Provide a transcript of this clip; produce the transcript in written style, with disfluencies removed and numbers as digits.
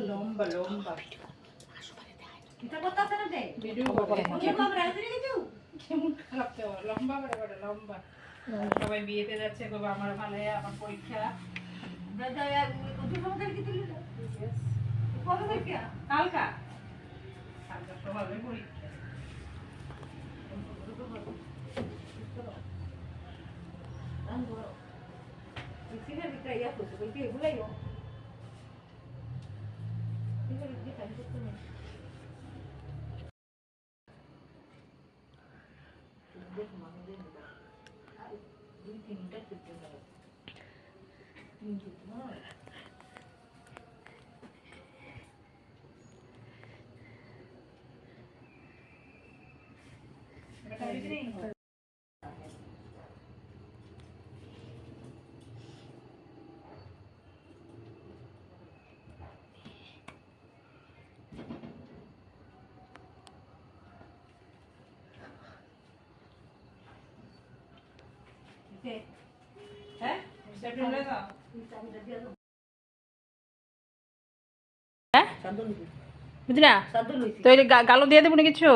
লম্বা লম্বা এটা কথা আছে না দে ভিডিও করে কেমন খারাপ তো লম্বা বড় বড় লম্বা সবাই বিয়েতে যাচ্ছে গো আমার মালায়া আমার পরীক্ষা দাদা কত সময় কি দিলি কত থেকে কালকা কালকা সকালে পরীক্ষা Sini kita ya tuh, seperti boleh yo. Ini kita itu tuh. Sudah mana dia juga. Ini tindak itu dah. Tindak mana? Mereka ini. বুঝলি না তো গালো দিয়ে দেবো না কিছু